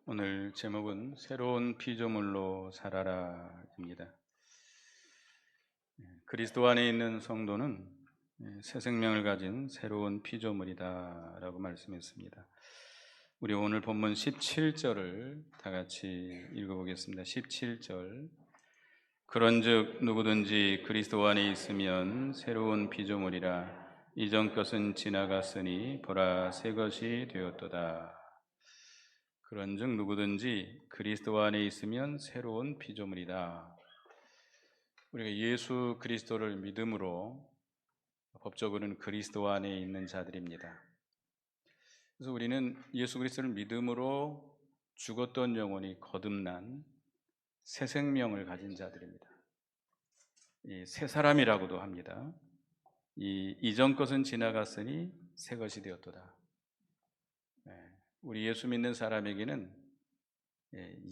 오늘 제목은 새로운 피조물로 살아라입니다. 그리스도 안에 있는 성도는 새 생명을 가진 새로운 피조물이다라고 말씀했습니다. 우리 오늘 본문 17절을 다 같이 읽어보겠습니다. 17절. 그런즉 누구든지 그리스도 안에 있으면 새로운 피조물이라 이전 것은 지나갔으니 보라 새 것이 되었도다. 그런즉 누구든지 그리스도 안에 있으면 새로운 피조물이다. 우리가 예수 그리스도를 믿음으로 법적으로는 그리스도 안에 있는 자들입니다. 그래서 우리는 예수 그리스도를 믿음으로 죽었던 영혼이 거듭난 새 생명을 가진 자들입니다. 이 새 사람이라고도 합니다. 이 이전 것은 지나갔으니 새 것이 되었도다. 우리 예수 믿는 사람에게는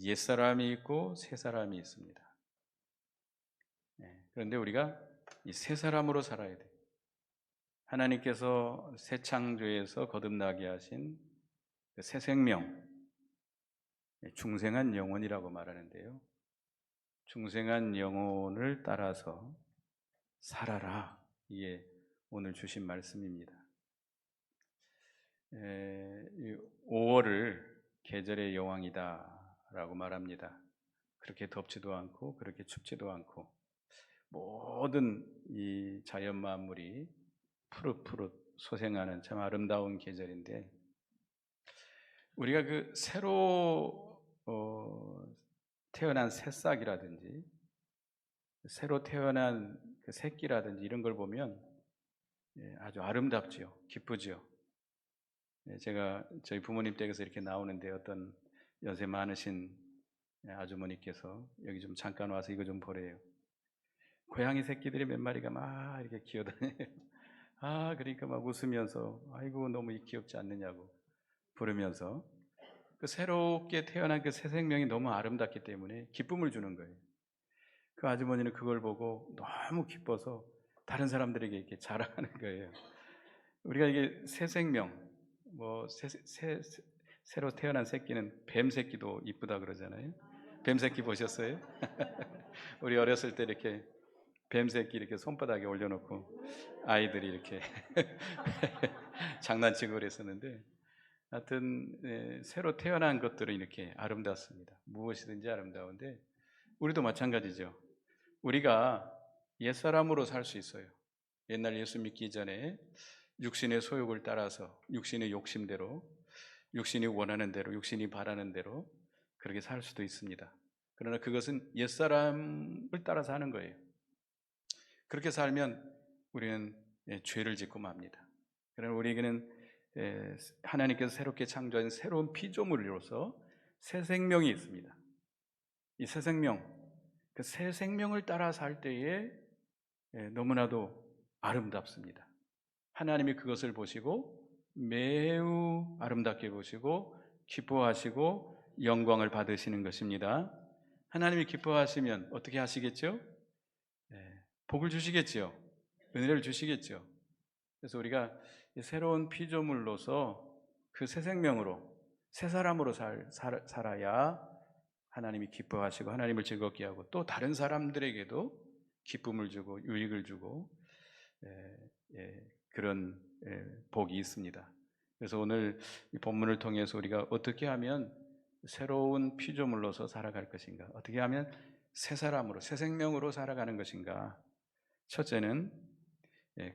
옛 사람이 있고 새 사람이 있습니다. 그런데 우리가 이 새 사람으로 살아야 돼요. 하나님께서 새 창조에서 거듭나게 하신 그 새 생명, 중생한 영혼이라고 말하는데요. 중생한 영혼을 따라서 살아라. 이게 오늘 주신 말씀입니다. 5월을 계절의 여왕이다라고 말합니다. 그렇게 덥지도 않고 그렇게 춥지도 않고 모든 이 자연 만물이 푸릇푸릇 소생하는 참 아름다운 계절인데, 우리가 그 새로 태어난 새싹이라든지 새로 태어난 그 새끼라든지 이런 걸 보면 아주 아름답지요, 기쁘죠. 제가 저희 부모님 댁에서 이렇게 나오는데 어떤 연세 많으신 아주머니께서 여기 좀 잠깐 와서 이거 좀 보래요. 고양이 새끼들이 몇 마리가 막 이렇게 기어다녀요. 그러니까 막 웃으면서 아이고 너무 귀엽지 않느냐고 부르면서 그 새롭게 태어난 그 새 생명이 너무 아름답기 때문에 기쁨을 주는 거예요. 그 아주머니는 그걸 보고 너무 기뻐서 다른 사람들에게 이렇게 자랑하는 거예요. 우리가 이게 새 생명, 새로 태어난 새끼는 뱀 새끼도 이쁘다 그러잖아요. 뱀 새끼 보셨어요? 우리 어렸을 때 이렇게 뱀 새끼 이렇게 손바닥에 올려놓고 아이들이 이렇게 장난치고 그랬었는데, 하여튼 새로 태어난 것들은 이렇게 아름답습니다. 무엇이든지 아름다운데 우리도 마찬가지죠. 우리가 옛사람으로 살 수 있어요. 옛날 예수 믿기 전에 육신의 소욕을 따라서 육신의 욕심대로, 육신이 원하는 대로, 육신이 바라는 대로 그렇게 살 수도 있습니다. 그러나 그것은 옛사람을 따라서 하는 거예요. 그렇게 살면 우리는 죄를 짓고 맙니다. 그러나 우리에게는 하나님께서 새롭게 창조한 새로운 피조물로서 새 생명이 있습니다. 이 새 생명, 그 새 생명을 따라 살 때에 너무나도 아름답습니다. 하나님이 그것을 보시고 매우 아름답게 보시고 기뻐하시고 영광을 받으시는 것입니다. 하나님이 기뻐하시면 어떻게 하시겠죠? 복을 주시겠죠. 은혜를 주시겠죠. 그래서 우리가 새로운 피조물로서 그 새 생명으로 새 사람으로 살아야 하나님이 기뻐하시고 하나님을 즐겁게 하고 또 다른 사람들에게도 기쁨을 주고 유익을 주고 그런 복이 있습니다. 그래서 오늘 이 본문을 통해서 우리가 어떻게 하면 새로운 피조물로서 살아갈 것인가, 어떻게 하면 새 사람으로 새 생명으로 살아가는 것인가. 첫째는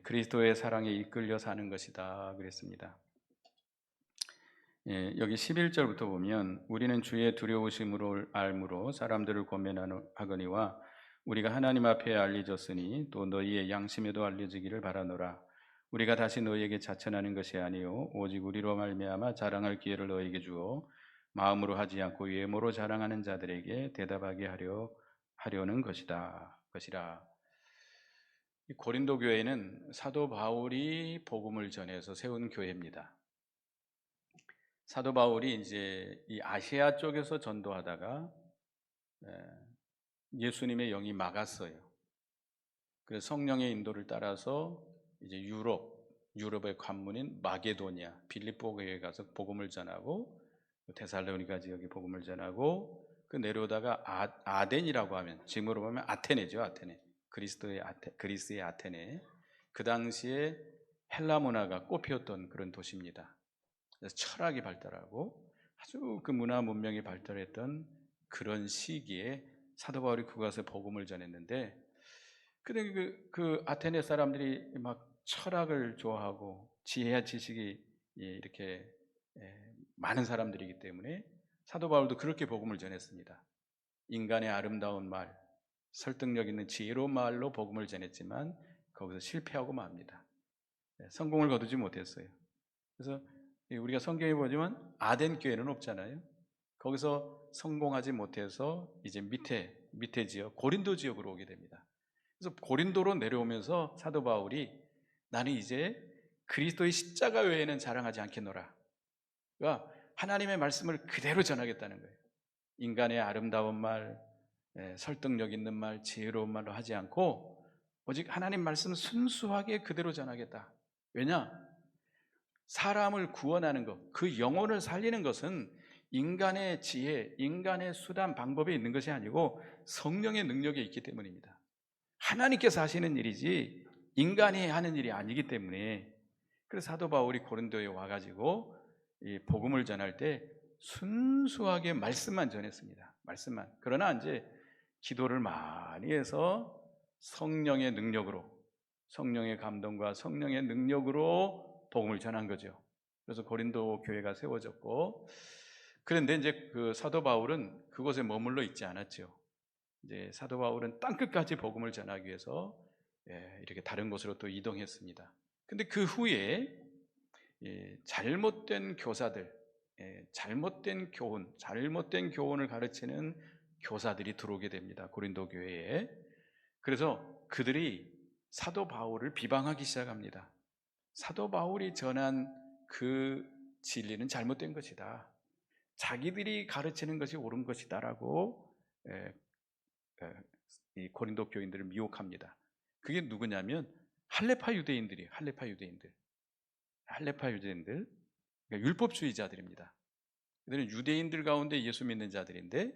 그리스도의 사랑에 이끌려 사는 것이다 그랬습니다. 여기 11절부터 보면 우리는 주의 두려우심으로 알므로 사람들을 권면하거니와 우리가 하나님 앞에 알려졌으니 또 너희의 양심에도 알려지기를 바라노라. 우리가 다시 너희에게 자천하는 것이 아니요 오직 우리로 말미암아 자랑할 기회를 너희에게 주어 마음으로 하지 않고 외모로 자랑하는 자들에게 대답하게 하려는 것이라. 이 고린도 교회는 사도 바울이 복음을 전해서 세운 교회입니다. 사도 바울이 이제 이 아시아 쪽에서 전도하다가 예수님의 영이 막았어요. 그래서 성령의 인도를 따라서 이제 유럽의 관문인 마게도니아, 빌립보 교회에 가서 복음을 전하고 데살로니가 지역에 복음을 전하고 그 내려오다가 아덴이라고 하면 지금으로 보면 아테네죠. 아테네. 그리스의 아테네. 그 당시에 헬라 문화가 꽃피웠던 그런 도시입니다. 그래서 철학이 발달하고 아주 그 문화 문명이 발달했던 그런 시기에 사도 바울이 그곳에 복음을 전했는데, 근데 그 아테네 사람들이 막 철학을 좋아하고 지혜와 지식이 이렇게 많은 사람들이기 때문에 사도 바울도 그렇게 복음을 전했습니다. 인간의 아름다운 말, 설득력 있는 지혜로운 말로 복음을 전했지만 거기서 실패하고 맙니다. 성공을 거두지 못했어요. 그래서 우리가 성경에 보지만 아덴 교회는 없잖아요. 거기서 성공하지 못해서 이제 밑에 지역 고린도 지역으로 오게 됩니다. 그래서 고린도로 내려오면서 사도 바울이 나는 이제 그리스도의 십자가 외에는 자랑하지 않겠노라. 그러니까 하나님의 말씀을 그대로 전하겠다는 거예요. 인간의 아름다운 말, 설득력 있는 말, 지혜로운 말로 하지 않고 오직 하나님 말씀 순수하게 그대로 전하겠다. 왜냐? 사람을 구원하는 것, 그 영혼을 살리는 것은 인간의 지혜, 인간의 수단, 방법에 있는 것이 아니고 성령의 능력에 있기 때문입니다. 하나님께서 하시는 일이지 인간이 하는 일이 아니기 때문에, 그래서 사도 바울이 고린도에 와가지고 이 복음을 전할 때 순수하게 말씀만 전했습니다. 말씀만. 그러나 이제 기도를 많이 해서 성령의 능력으로, 성령의 감동과 성령의 능력으로 복음을 전한 거죠. 그래서 고린도 교회가 세워졌고, 그런데 이제 그 사도 바울은 그곳에 머물러 있지 않았죠. 이제 사도 바울은 땅끝까지 복음을 전하기 위해서 이렇게 다른 곳으로 또 이동했습니다. 근데 그 후에 잘못된 교사들, 잘못된 교훈을 가르치는 교사들이 들어오게 됩니다. 고린도 교회에. 그래서 그들이 사도 바울을 비방하기 시작합니다. 사도 바울이 전한 그 진리는 잘못된 것이다. 자기들이 가르치는 것이 옳은 것이다라고 이 고린도 교인들을 미혹합니다. 그게 누구냐면 할레파 유대인들, 그러니까 율법주의자들입니다. 그들은 유대인들 가운데 예수 믿는 자들인데,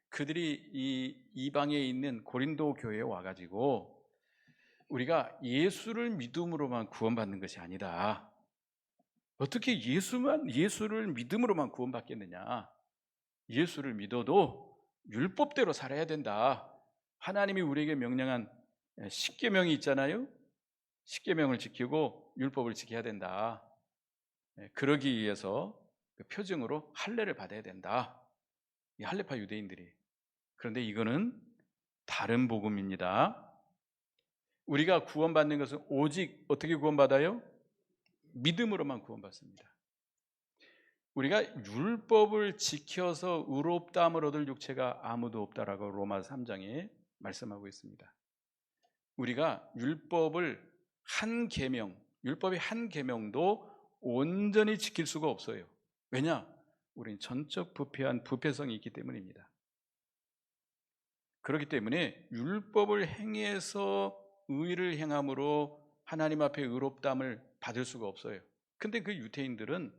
그들이 이 이방에 있는 고린도 교회에 와가지고 우리가 예수를 믿음으로만 구원받는 것이 아니다. 어떻게 예수를 믿음으로만 구원받겠느냐? 예수를 믿어도 율법대로 살아야 된다. 하나님이 우리에게 명령한 십계명이 있잖아요. 십계명을 지키고 율법을 지켜야 된다. 그러기 위해서 그 표징으로 할례를 받아야 된다. 이 할례파 유대인들이. 그런데 이거는 다른 복음입니다. 우리가 구원받는 것은 오직 어떻게 구원받아요? 믿음으로만 구원받습니다. 우리가 율법을 지켜서 의롭다함을 얻을 육체가 아무도 없다라고 로마서 3장에 말씀하고 있습니다. 우리가 율법의 한 계명도 온전히 지킬 수가 없어요. 왜냐? 우리는 전적 부패성이 있기 때문입니다. 그렇기 때문에 율법을 행해서 의를 행함으로 하나님 앞에 의롭다함을 받을 수가 없어요. 근데 그 유대인들은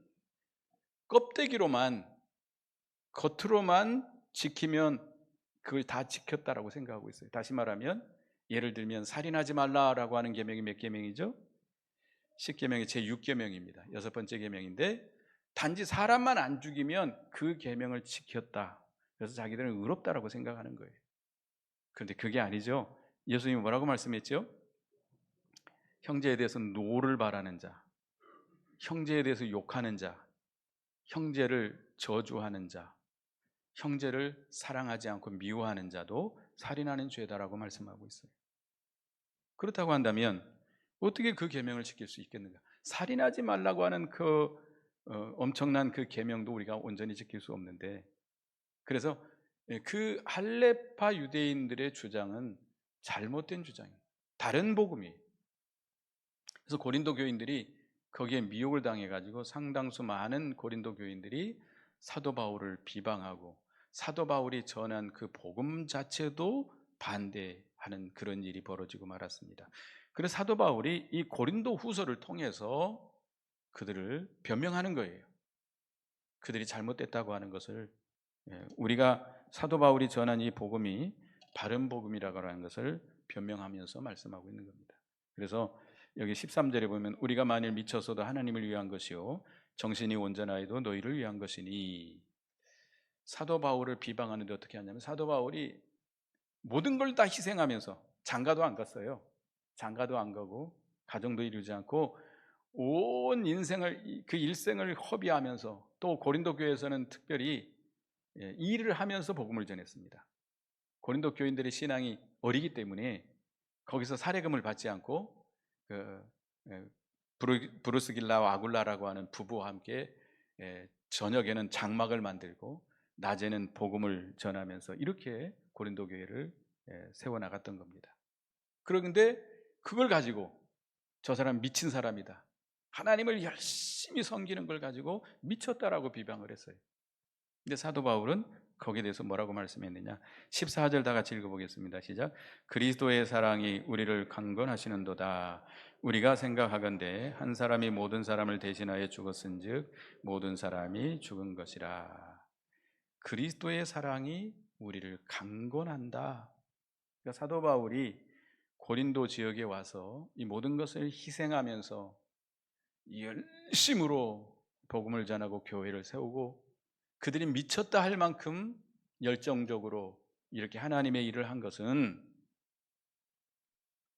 겉으로만 지키면 그걸 다 지켰다라고 생각하고 있어요. 다시 말하면 예를 들면 살인하지 말라라고 하는 계명이 몇 계명이죠? 10계명이 제6계명입니다. 6번째 계명인데, 단지 사람만 안 죽이면 그 계명을 지켰다. 그래서 자기들은 의롭다라고 생각하는 거예요. 그런데 그게 아니죠. 예수님이 뭐라고 말씀했죠? 형제에 대해서 노를 바라는 자, 형제에 대해서 욕하는 자, 형제를 저주하는 자, 형제를 사랑하지 않고 미워하는 자도 살인하는 죄다라고 말씀하고 있어요. 그렇다고 한다면 어떻게 그 계명을 지킬 수 있겠는가? 살인하지 말라고 하는 그 엄청난 그 계명도 우리가 온전히 지킬 수 없는데, 그래서 그 할레파 유대인들의 주장은 잘못된 주장이에요. 다른 복음이에요. 그래서 고린도 교인들이 거기에 미혹을 당해가지고 상당수 많은 고린도 교인들이 사도 바울을 비방하고 사도 바울이 전한 그 복음 자체도 반대하는 그런 일이 벌어지고 말았습니다. 그래서 사도 바울이 이 고린도 후서를 통해서 그들을 변명하는 거예요. 그들이 잘못됐다고 하는 것을 우리가 사도 바울이 전한 이 복음이 바른 복음이라고 하는 것을 변명하면서 말씀하고 있는 겁니다. 그래서 여기 13절에 보면 우리가 만일 미쳐서도 하나님을 위한 것이요 정신이 온전하여도 너희를 위한 것이니, 사도 바울을 비방하는데 어떻게 하냐면 사도 바울이 모든 걸 다 희생하면서 장가도 안 갔어요. 장가도 안 가고 가정도 이루지 않고 온 인생을 그 일생을 허비하면서 또 고린도 교회에서는 특별히 일을 하면서 복음을 전했습니다. 고린도 교인들의 신앙이 어리기 때문에 거기서 사례금을 받지 않고 그 브루스길라와 아굴라라고 하는 부부와 함께 저녁에는 장막을 만들고 낮에는 복음을 전하면서 이렇게 고린도 교회를 세워나갔던 겁니다. 그런데 그걸 가지고 저 사람 미친 사람이다, 하나님을 열심히 섬기는 걸 가지고 미쳤다라고 비방을 했어요. 근데 사도 바울은 거기에 대해서 뭐라고 말씀했느냐, 14절 다 같이 읽어보겠습니다. 시작. 그리스도의 사랑이 우리를 강건하시는도다. 우리가 생각하건대 한 사람이 모든 사람을 대신하여 죽었은즉 모든 사람이 죽은 것이라. 그리스도의 사랑이 우리를 강건한다. 그러니까 사도 바울이 고린도 지역에 와서 이 모든 것을 희생하면서 열심으로 복음을 전하고 교회를 세우고 그들이 미쳤다 할 만큼 열정적으로 이렇게 하나님의 일을 한 것은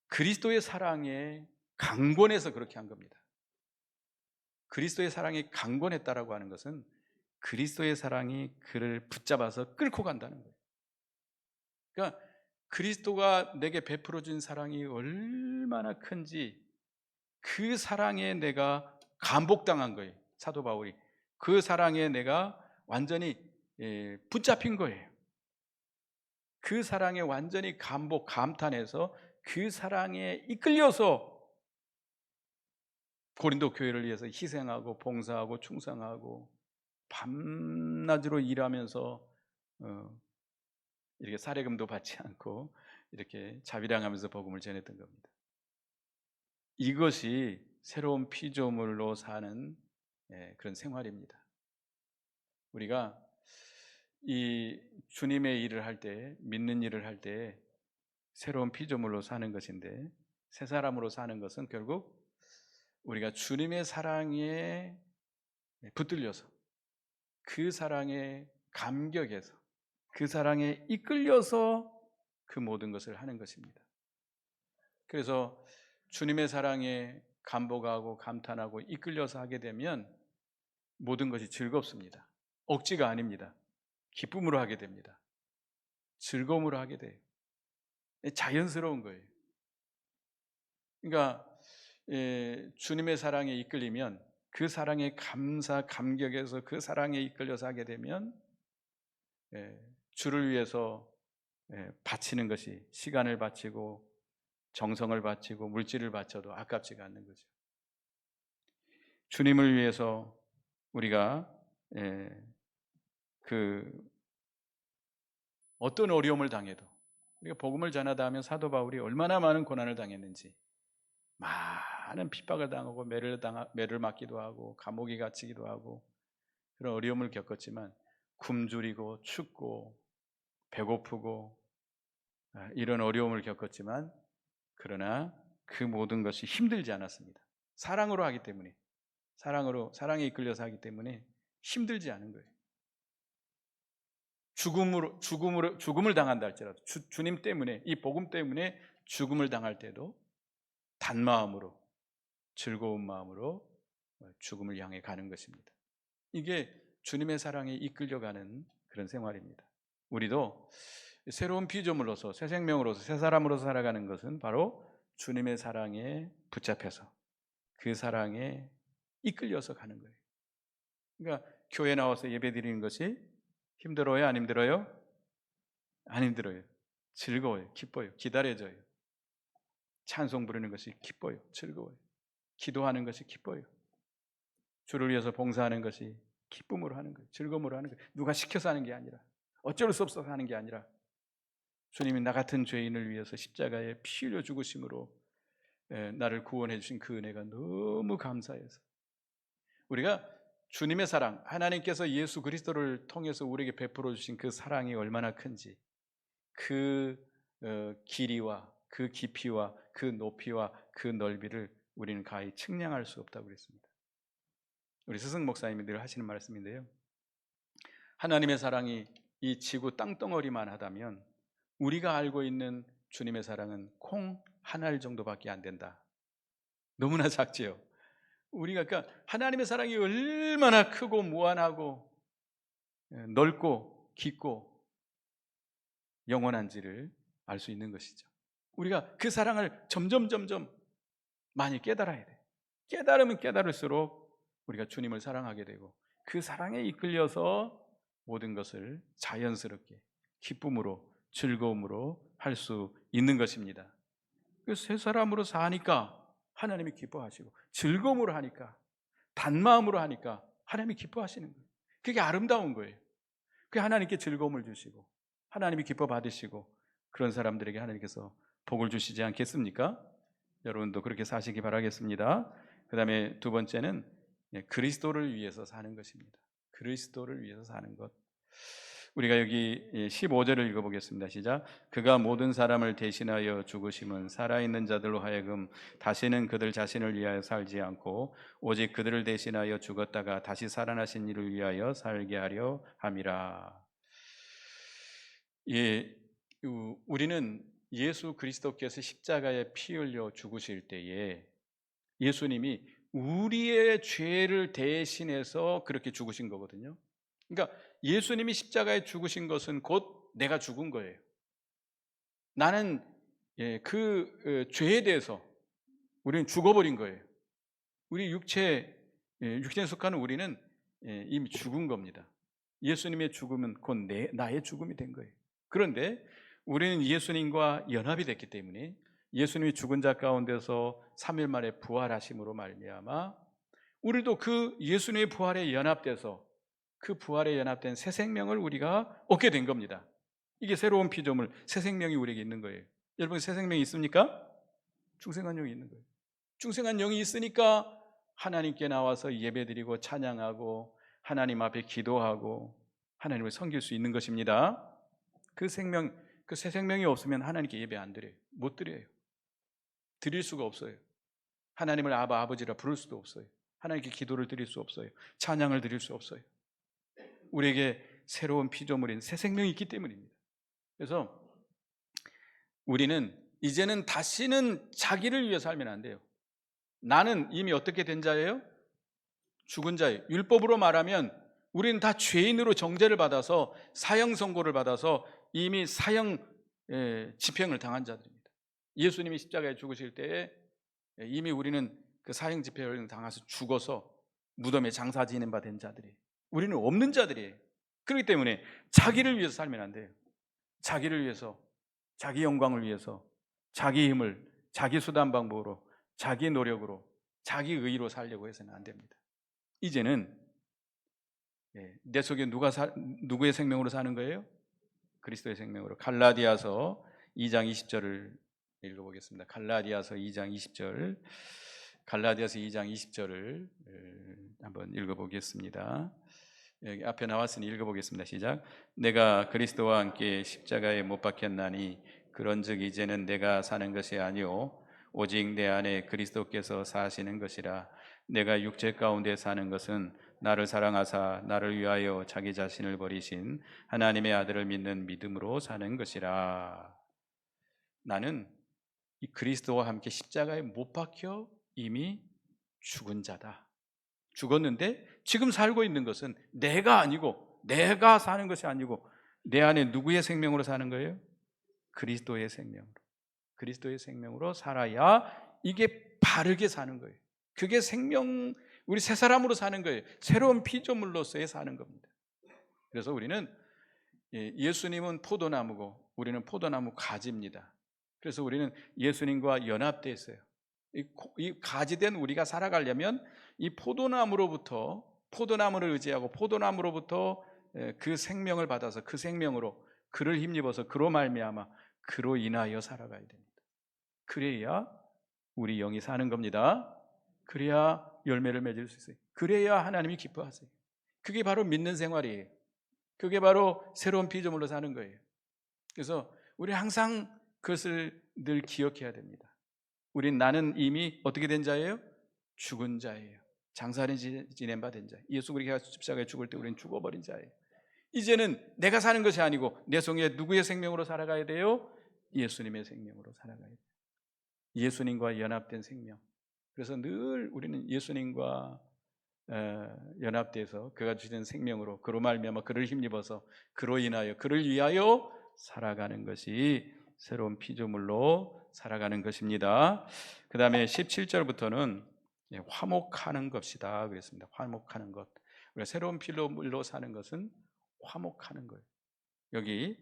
그리스도의 사랑에 강권해서 그렇게 한 겁니다. 그리스도의 사랑이 강권했다라고 하는 것은 그리스도의 사랑이 그를 붙잡아서 끌고 간다는 거예요. 그러니까 그리스도가 내게 베풀어 준 사랑이 얼마나 큰지 그 사랑에 내가 감복당한 거예요. 사도 바울이 그 사랑에 내가 완전히 붙잡힌 거예요. 그 사랑에 완전히 감탄해서 그 사랑에 이끌려서 고린도 교회를 위해서 희생하고 봉사하고 충성하고 밤낮으로 일하면서 이렇게 사례금도 받지 않고 이렇게 자비량하면서 복음을 전했던 겁니다. 이것이 새로운 피조물로 사는 그런 생활입니다. 우리가 이 주님의 일을 할 때, 믿는 일을 할 때 새로운 피조물로 사는 것인데, 새 사람으로 사는 것은 결국 우리가 주님의 사랑에 붙들려서 그 사랑에 감격해서 그 사랑에 이끌려서 그 모든 것을 하는 것입니다. 그래서 주님의 사랑에 감복하고 감탄하고 이끌려서 하게 되면 모든 것이 즐겁습니다. 억지가 아닙니다. 기쁨으로 하게 됩니다. 즐거움으로 하게 돼요. 자연스러운 거예요. 그러니까 주님의 사랑에 이끌리면 그 사랑에 감격해서 그 사랑에 이끌려서 하게 되면 주를 위해서 바치는 것이, 시간을 바치고 정성을 바치고 물질을 바쳐도 아깝지가 않는 거죠. 주님을 위해서 우리가 그 어떤 어려움을 당해도, 우리가 복음을 전하다 하면 사도 바울이 얼마나 많은 고난을 당했는지, 많은 핍박을 당하고 매를 맞기도 하고 감옥에 갇히기도 하고 그런 어려움을 겪었지만 굶주리고 춥고 배고프고 이런 어려움을 겪었지만 그러나 그 모든 것이 힘들지 않았습니다. 사랑으로 하기 때문에, 사랑에 이끌려서 하기 때문에 힘들지 않은 거예요. 죽음을 당한다 할지라도 주님 때문에, 이 복음 때문에 죽음을 당할 때도 단마음으로, 즐거운 마음으로 죽음을 향해 가는 것입니다. 이게 주님의 사랑에 이끌려가는 그런 생활입니다. 우리도 새로운 피조물로서, 새 생명으로서, 새 사람으로서 살아가는 것은 바로 주님의 사랑에 붙잡혀서 그 사랑에 이끌려서 가는 거예요. 그러니까 교회 나와서 예배 드리는 것이 힘들어요? 안 힘들어요? 안 힘들어요. 즐거워요. 기뻐요. 기다려져요. 찬송 부르는 것이 기뻐요. 즐거워요. 기도하는 것이 기뻐요. 주를 위해서 봉사하는 것이 기쁨으로 하는 거예요. 즐거움으로 하는 거예요. 누가 시켜서 하는 게 아니라, 어쩔 수 없어서 하는 게 아니라, 주님이 나 같은 죄인을 위해서 십자가에 피 흘려 죽으심으로 나를 구원해 주신 그 은혜가 너무 감사해서, 우리가 주님의 사랑, 하나님께서 예수 그리스도를 통해서 우리에게 베풀어 주신 그 사랑이 얼마나 큰지, 그 길이와 그 깊이와 그 높이와 그 넓이를 우리는 가히 측량할 수 없다고 그랬습니다. 우리 스승 목사님이 늘 하시는 말씀인데요, 하나님의 사랑이 이 지구 땅덩어리만 하다면 우리가 알고 있는 주님의 사랑은 콩 한 알 정도밖에 안 된다. 너무나 작지요. 우리가 그러니까 하나님의 사랑이 얼마나 크고 무한하고 넓고 깊고 영원한지를 알 수 있는 것이죠. 우리가 그 사랑을 점점 많이 깨달아야 돼. 깨달으면 깨달을수록 우리가 주님을 사랑하게 되고 그 사랑에 이끌려서 모든 것을 자연스럽게 기쁨으로 즐거움으로 할 수 있는 것입니다. 새 사람으로 사니까 하나님이 기뻐하시고 즐거움으로 하니까 단마음으로 하니까 하나님이 기뻐하시는 거예요. 그게 아름다운 거예요. 그게 하나님께 즐거움을 주시고 하나님이 기뻐 받으시고 그런 사람들에게 하나님께서 복을 주시지 않겠습니까? 여러분도 그렇게 사시기 바라겠습니다. 그 다음에 두 번째는 그리스도를 위해서 사는 것입니다. 그리스도를 위해서 사는 것. 우리가 여기 15절을 읽어보겠습니다. 시작. 그가 모든 사람을 대신하여 죽으심은 살아있는 자들로 하여금 다시는 그들 자신을 위하여 살지 않고 오직 그들을 대신하여 죽었다가 다시 살아나신 이를 위하여 살게 하려 함이라. 우리는 예수 그리스도께서 십자가에 피 흘려 죽으실 때에 예수님이 우리의 죄를 대신해서 그렇게 죽으신 거거든요. 그러니까 예수님이 십자가에 죽으신 것은 곧 내가 죽은 거예요. 나는 그 죄에 대해서 우리는 죽어버린 거예요. 우리 육체에 속하는 우리는 이미 죽은 겁니다. 예수님의 죽음은 곧 나의 죽음이 된 거예요. 그런데 우리는 예수님과 연합이 됐기 때문에 예수님이 죽은 자 가운데서 3일 만에 부활하심으로 말미암아 우리도 그 예수님의 부활에 연합돼서 그 부활에 연합된 새 생명을 우리가 얻게 된 겁니다. 이게 새로운 피조물, 새 생명이 우리에게 있는 거예요. 여러분 새 생명이 있습니까? 중생한 영이 있는 거예요. 중생한 영이 있으니까 하나님께 나와서 예배드리고 찬양하고 하나님 앞에 기도하고 하나님을 섬길 수 있는 것입니다. 그 생명, 그 새 생명이 없으면 하나님께 예배 안 드려요. 못 드려요. 드릴 수가 없어요. 하나님을 아버지라 부를 수도 없어요. 하나님께 기도를 드릴 수 없어요. 찬양을 드릴 수 없어요. 우리에게 새로운 피조물인 새 생명이 있기 때문입니다. 그래서 우리는 이제는 다시는 자기를 위해 살면 안 돼요. 나는 이미 어떻게 된 자예요? 죽은 자예요. 율법으로 말하면 우리는 다 죄인으로 정죄를 받아서 사형 선고를 받아서 이미 사형 집행을 당한 자들입니다. 예수님이 십자가에 죽으실 때에 이미 우리는 그 사형 집행을 당해서 죽어서 무덤에 장사 지낸 바 된 자들이에요. 우리는 없는 자들이에요. 그렇기 때문에 자기를 위해서 살면 안 돼요. 자기를 위해서, 자기 영광을 위해서, 자기 힘을, 자기 수단 방법으로, 자기 노력으로, 자기 의의로 살려고 해서는 안 됩니다. 이제는 내 속에 누구의 생명으로 사는 거예요? 그리스도의 생명으로. 갈라디아서 2장 20절을 읽어보겠습니다. 갈라디아서 2장 20절. 갈라디아서 2장 20절을 한번 읽어보겠습니다. 여기 앞에 나왔으니 읽어보겠습니다. 시작. 내가 그리스도와 함께 십자가에 못 박혔나니 그런즉 이제는 내가 사는 것이 아니요 오직 내 안에 그리스도께서 사시는 것이라. 내가 육체 가운데 사는 것은 나를 사랑하사 나를 위하여 자기 자신을 버리신 하나님의 아들을 믿는 믿음으로 사는 것이라. 나는 이 그리스도와 함께 십자가에 못 박혀 이미 죽은 자다. 죽었는데 지금 살고 있는 것은 내가 아니고, 내가 사는 것이 아니고 내 안에 누구의 생명으로 사는 거예요? 그리스도의 생명으로. 그리스도의 생명으로 살아야 이게 바르게 사는 거예요. 그게 생명, 우리 새 사람으로 사는 거예요. 새로운 피조물로서의 사는 겁니다. 그래서 우리는 예수님은 포도나무고 우리는 포도나무 가지입니다. 그래서 우리는 예수님과 연합되어 있어요. 이 가지된 우리가 살아가려면 이 포도나무를 의지하고 포도나무로부터 그 생명을 받아서 그 생명으로 그를 힘입어서 그로 말미암아 그로 인하여 살아가야 됩니다. 그래야 우리 영이 사는 겁니다. 그래야 열매를 맺을 수 있어요. 그래야 하나님이 기뻐하세요. 그게 바로 믿는 생활이에요. 그게 바로 새로운 피조물로 사는 거예요. 그래서 우리 항상 그것을 늘 기억해야 됩니다. 나는 이미 어떻게 된 자예요? 죽은 자예요. 장사를 지낸 바 된 자. 예수 그리스도가 십자가에 죽을 때 우리는 죽어버린 자예요. 이제는 내가 사는 것이 아니고 내 속에 누구의 생명으로 살아가야 돼요? 예수님의 생명으로 살아가야 돼요. 예수님과 연합된 생명. 그래서 늘 우리는 예수님과 연합돼서 그가 주신 생명으로 그로 말미암아 그를 힘입어서 그로 인하여 그를 위하여 살아가는 것이 새로운 피조물로 살아가는 것입니다. 그 다음에 17절부터는 화목하는 것이다 그랬습니다. 화목하는 것. 우리가 새로운 피조물로 사는 것은 화목하는 거예요. 여기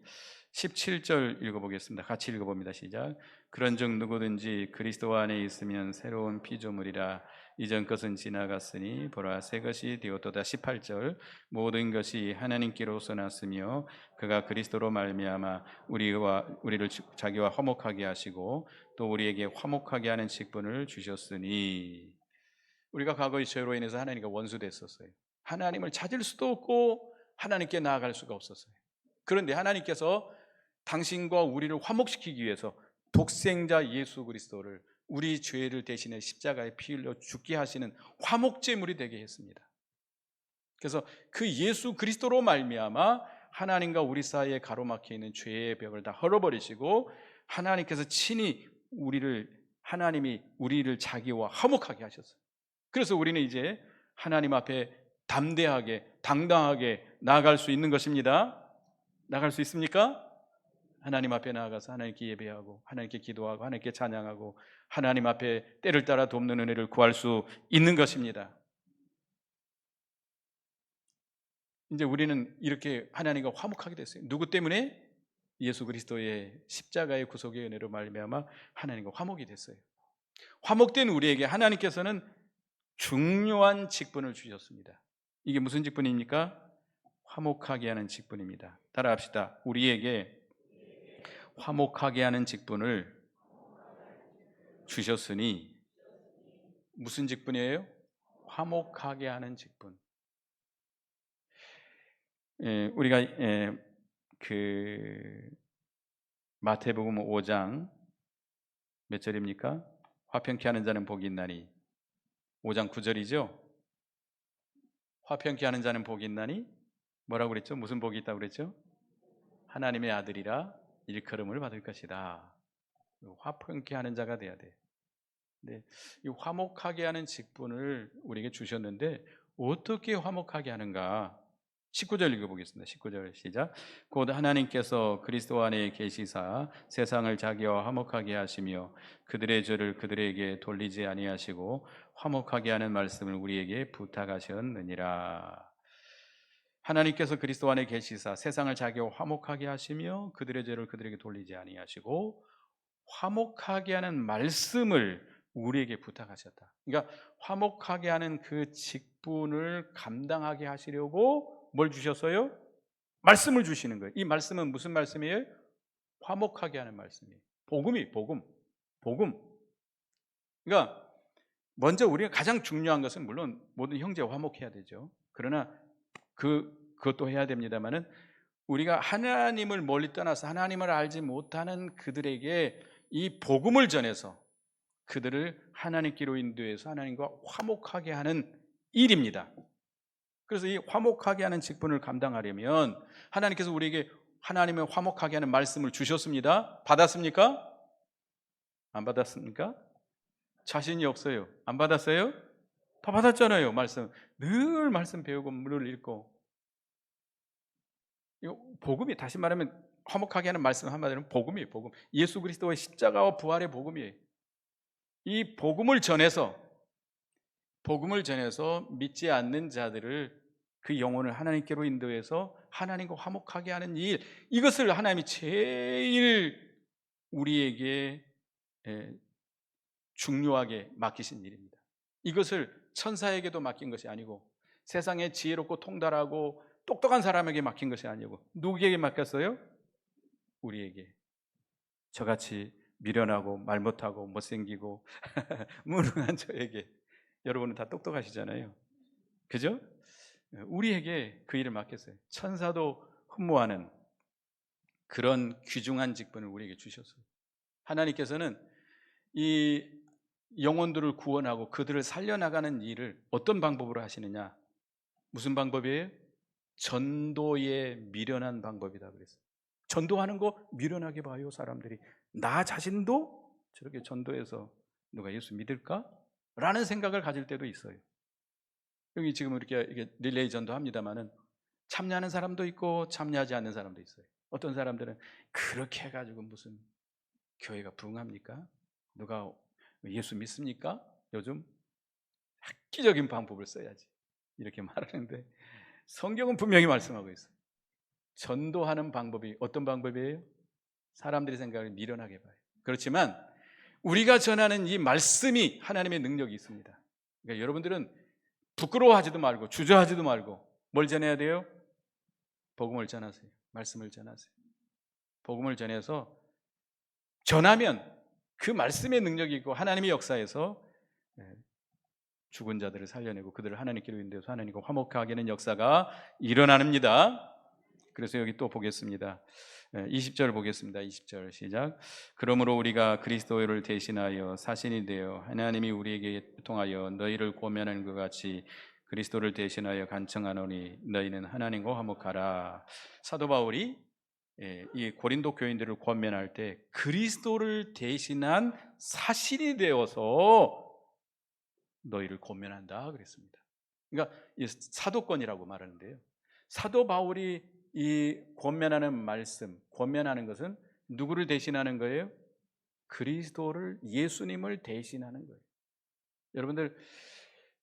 17절 읽어보겠습니다. 같이 읽어봅니다. 시작. 그런즉 누구든지 그리스도 안에 있으면 새로운 피조물이라. 이전 것은 지나갔으니 보라 새 것이 되었도다. 18절. 모든 것이 하나님께로서 났으며 그가 그리스도로 말미암아 우리를 자기와 화목하게 하시고 또 우리에게 화목하게 하는 직분을 주셨으니. 우리가 과거의 죄로 인해서 하나님과 원수됐었어요. 하나님을 찾을 수도 없고 하나님께 나아갈 수가 없었어요. 그런데 하나님께서 당신과 우리를 화목시키기 위해서 독생자 예수 그리스도를 우리 죄를 대신해 십자가에 피 흘려 죽게 하시는 화목제물이 되게 했습니다. 그래서 그 예수 그리스도로 말미암아 하나님과 우리 사이에 가로막혀 있는 죄의 벽을 다 헐어버리시고 하나님께서 친히 하나님이 우리를 자기와 화목하게 하셨어요. 그래서 우리는 이제 하나님 앞에 담대하게 당당하게 나아갈 수 있는 것입니다. 나갈 수 있습니까? 하나님 앞에 나아가서 하나님께 예배하고 하나님께 기도하고 하나님께 찬양하고 하나님 앞에 때를 따라 돕는 은혜를 구할 수 있는 것입니다. 이제 우리는 이렇게 하나님과 화목하게 됐어요. 누구 때문에? 예수 그리스도의 십자가의 구속의 은혜로 말미암아 하나님과 화목이 됐어요. 화목된 우리에게 하나님께서는 중요한 직분을 주셨습니다. 이게 무슨 직분입니까? 화목하게 하는 직분입니다. 따라합시다. 우리에게 화목하게 하는 직분을 주셨으니. 무슨 직분이에요? 화목하게 하는 직분. 우리가 마태복음 5장 몇 절입니까? 화평케 하는 자는 복이 있나니. 5장 9절이죠. 화평케 하는 자는 복이 있나니 뭐라고 그랬죠? 무슨 복이 있다고 그랬죠? 하나님의 아들이라 일컬음을 받을 것이다. 화평케 하는 자가 돼야 돼. 네, 이 화목하게 하는 직분을 우리에게 주셨는데 어떻게 화목하게 하는가? 19절 읽어보겠습니다. 19절 시작. 곧 하나님께서 그리스도 안에 계시사 세상을 자기와 화목하게 하시며 그들의 죄를 그들에게 돌리지 아니하시고 화목하게 하는 말씀을 우리에게 부탁하셨느니라. 하나님께서 그리스도 안에 계시사 세상을 자기와 화목하게 하시며 그들의 죄를 그들에게 돌리지 아니하시고 화목하게 하는 말씀을 우리에게 부탁하셨다. 그러니까 화목하게 하는 그 직분을 감당하게 하시려고 뭘 주셨어요? 말씀을 주시는 거예요. 이 말씀은 무슨 말씀이에요? 화목하게 하는 말씀이에요. 복음. 그러니까 먼저 우리가 가장 중요한 것은 물론 모든 형제와 화목해야 되죠. 그러나 그것도 해야 됩니다만은 우리가 하나님을 멀리 떠나서 하나님을 알지 못하는 그들에게 이 복음을 전해서 그들을 하나님께로 인도해서 하나님과 화목하게 하는 일입니다. 그래서 이 화목하게 하는 직분을 감당하려면 하나님께서 우리에게 하나님의 화목하게 하는 말씀을 주셨습니다. 받았습니까? 안 받았습니까? 자신이 없어요. 안 받았어요? 다 받았잖아요. 늘 말씀 배우고 물을 읽고. 복음이, 다시 말하면 화목하게 하는 말씀 한마디로 복음이에요. 복음. 예수 그리스도의 십자가와 부활의 복음이에요. 이 복음을 전해서 믿지 않는 자들을 그 영혼을 하나님께로 인도해서 하나님과 화목하게 하는 일, 이것을 하나님이 제일 우리에게 중요하게 맡기신 일입니다. 이것을 천사에게도 맡긴 것이 아니고 세상에 지혜롭고 통달하고 똑똑한 사람에게 맡긴 것이 아니고 누구에게 맡겼어요? 우리에게. 저같이 미련하고 말 못하고 못생기고 무능한 저에게. 여러분은 다 똑똑하시잖아요. 그죠? 우리에게 그 일을 맡겼어요. 천사도 흠모하는 그런 귀중한 직분을 우리에게 주셨어요. 하나님께서는 이 영혼들을 구원하고 그들을 살려나가는 일을 어떤 방법으로 하시느냐? 무슨 방법이에요? 전도에 미련한 방법이다 그랬어요. 전도하는 거 미련하게 봐요, 사람들이. 나 자신도 저렇게 전도해서 누가 예수 믿을까? 라는 생각을 가질 때도 있어요. 여기 지금 이렇게 릴레이 전도 합니다만은 참여하는 사람도 있고 참여하지 않는 사람도 있어요. 어떤 사람들은 그렇게 해가지고 무슨 교회가 부흥합니까? 누가 예수 믿습니까? 요즘 획기적인 방법을 써야지 이렇게 말하는데, 성경은 분명히 말씀하고 있어요. 전도하는 방법이 어떤 방법이에요? 사람들의 생각을 미련하게 봐요. 그렇지만 우리가 전하는 이 말씀이 하나님의 능력이 있습니다. 그러니까 여러분들은 부끄러워하지도 말고 주저하지도 말고 뭘 전해야 돼요? 복음을 전하세요. 말씀을 전하세요. 복음을 전해서 전하면 그 말씀의 능력이 있고 하나님의 역사에서 죽은 자들을 살려내고 그들을 하나님께로 인도해서 하나님과 화목하게 하는 역사가 일어납니다. 그래서 여기 또 보겠습니다. 20절 보겠습니다. 20절 시작. 그러므로 우리가 그리스도를 대신하여 사신이 되어 하나님이 우리에게 통하여 너희를 권면하는 것 같이 그리스도를 대신하여 간청하노니 너희는 하나님과 화목하라. 사도 바울이 이 고린도 교인들을 권면할 때 그리스도를 대신한 사신이 되어서 너희를 권면한다 그랬습니다. 그러니까 이 사도권이라고 말하는데요. 사도 바울이 이 권면하는 말씀, 권면하는 것은 누구를 대신하는 거예요? 그리스도를, 예수님을 대신하는 거예요. 여러분들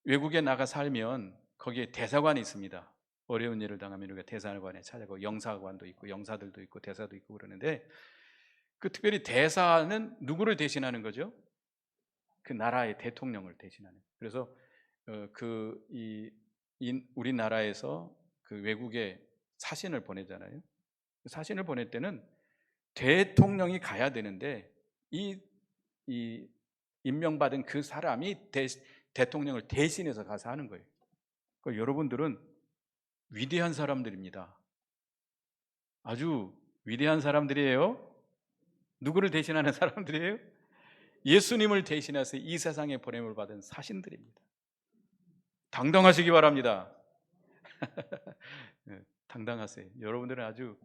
외국에 나가 살면 거기에 대사관이 있습니다. 어려운 일을 당하면 우리가 대사관에 찾아가고 영사관도 있고 영사들도 있고 대사도 있고 그러는데, 그 특별히 대사는 누구를 대신하는 거죠? 그 나라의 대통령을 대신하는. 그래서 우리나라에서 그 외국에 사신을 보내잖아요. 사신을 보낼 때는 대통령이 가야 되는데 이 임명받은 그 사람이 대통령을 대신해서 가서 하는 거예요. 그러니까 여러분들은 위대한 사람들입니다. 아주 위대한 사람들이에요. 누구를 대신하는 사람들이에요? 예수님을 대신해서 이 세상에 보냄을 받은 사신들입니다. 당당하시기 바랍니다. 당당하세요. 여러분들은 아주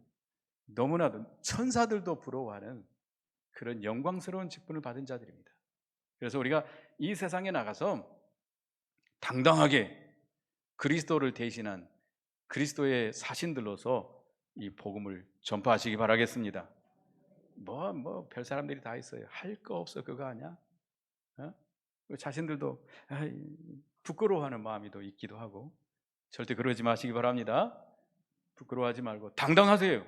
너무나도 천사들도 부러워하는 그런 영광스러운 직분을 받은 자들입니다. 그래서 우리가 이 세상에 나가서 당당하게 그리스도를 대신한 그리스도의 사신들로서 이 복음을 전파하시기 바라겠습니다. 별 사람들이 다 있어요. 할 거 없어 그거 아니야? 자신들도 부끄러워하는 마음이 또 있기도 하고. 절대 그러지 마시기 바랍니다. 부끄러워하지 말고 당당하세요.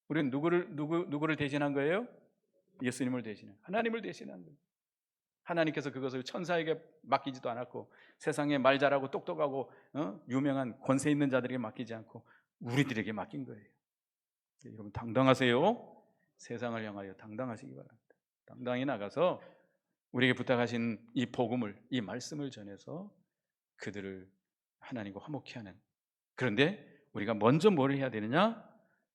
우리는 누구를 대신한 거예요? 예수님을 대신한, 하나님을 대신한 거예요. 하나님께서 그것을 천사에게 맡기지도 않았고 세상에 말 잘하고 똑똑하고 유명한 권세 있는 자들에게 맡기지 않고 우리들에게 맡긴 거예요. 여러분 당당하세요. 세상을 향하여 당당하시기 바랍니다. 당당히 나가서 우리에게 부탁하신 이 복음을, 이 말씀을 전해서 그들을 하나님과 화목케 하는. 그런데 우리가 먼저 뭘 해야 되느냐?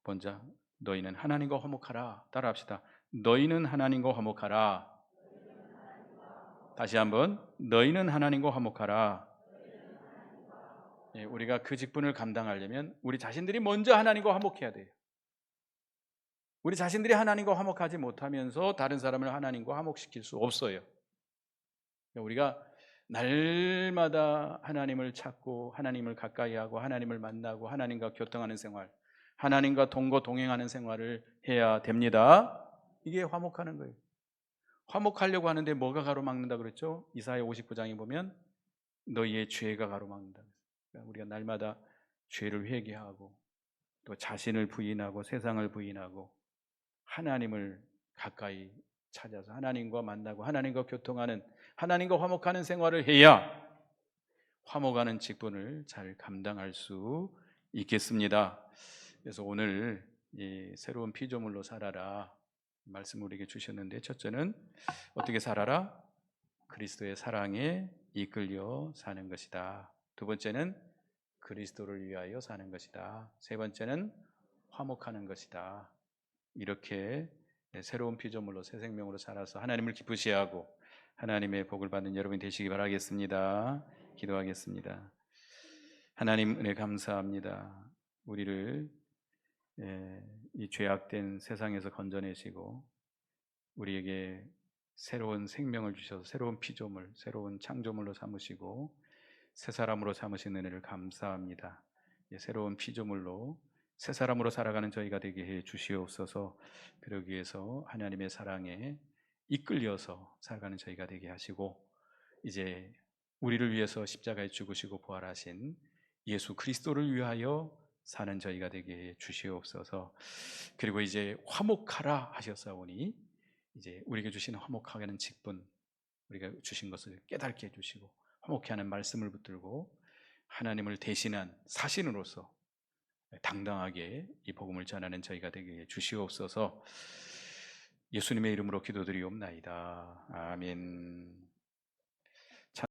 먼저 너희는 하나님과 화목하라. 따라합시다. 너희는 하나님과 화목하라. 다시 한번, 너희는 하나님과 화목하라. 우리가 그 직분을 감당하려면 우리 자신들이 먼저 하나님과 화목해야 돼요. 우리 자신들이 하나님과 화목하지 못하면서 다른 사람을 하나님과 화목시킬 수 없어요. 우리가 날마다 하나님을 찾고 하나님을 가까이 하고 하나님을 만나고 하나님과 교통하는 생활, 하나님과 동행하는 생활을 해야 됩니다. 이게 화목하는 거예요. 화목하려고 하는데 뭐가 가로막는다 그랬죠? 이사야 59장에 보면 너희의 죄가 가로막는다. 그러니까 우리가 날마다 죄를 회개하고 또 자신을 부인하고 세상을 부인하고 하나님을 가까이 찾아서 하나님과 만나고 하나님과 교통하는, 하나님과 화목하는 생활을 해야 화목하는 직분을 잘 감당할 수 있겠습니다. 그래서 오늘 이 새로운 피조물로 살아라 말씀을 우리에게 주셨는데, 첫째는 어떻게 살아라? 그리스도의 사랑에 이끌려 사는 것이다. 두 번째는 그리스도를 위하여 사는 것이다. 세 번째는 화목하는 것이다. 이렇게 새로운 피조물로 새 생명으로 살아서 하나님을 기쁘시게 하고 하나님의 복을 받는 여러분이 되시기 바라겠습니다. 기도하겠습니다. 하나님 은혜 감사합니다. 우리를 이 죄악된 세상에서 건져내시고 우리에게 새로운 생명을 주셔서 새로운 피조물, 새로운 창조물로 삼으시고 새 사람으로 삼으신 은혜를 감사합니다. 새로운 피조물로 새 사람으로 살아가는 저희가 되게 해 주시옵소서. 그러기 위해서 하나님의 사랑에 이끌려서 살아가는 저희가 되게 하시고 이제 우리를 위해서 십자가에 죽으시고 부활하신 예수 그리스도를 위하여 사는 저희가 되게 해 주시옵소서. 그리고 이제 화목하라 하셨사오니 이제 우리에게 주시는 화목하게 하는 직분, 우리가 주신 것을 깨닫게 해주시고 화목케 하는 말씀을 붙들고 하나님을 대신한 사신으로서 당당하게 이 복음을 전하는 저희가 되게 주시옵소서. 예수님의 이름으로 기도드리옵나이다. 아멘.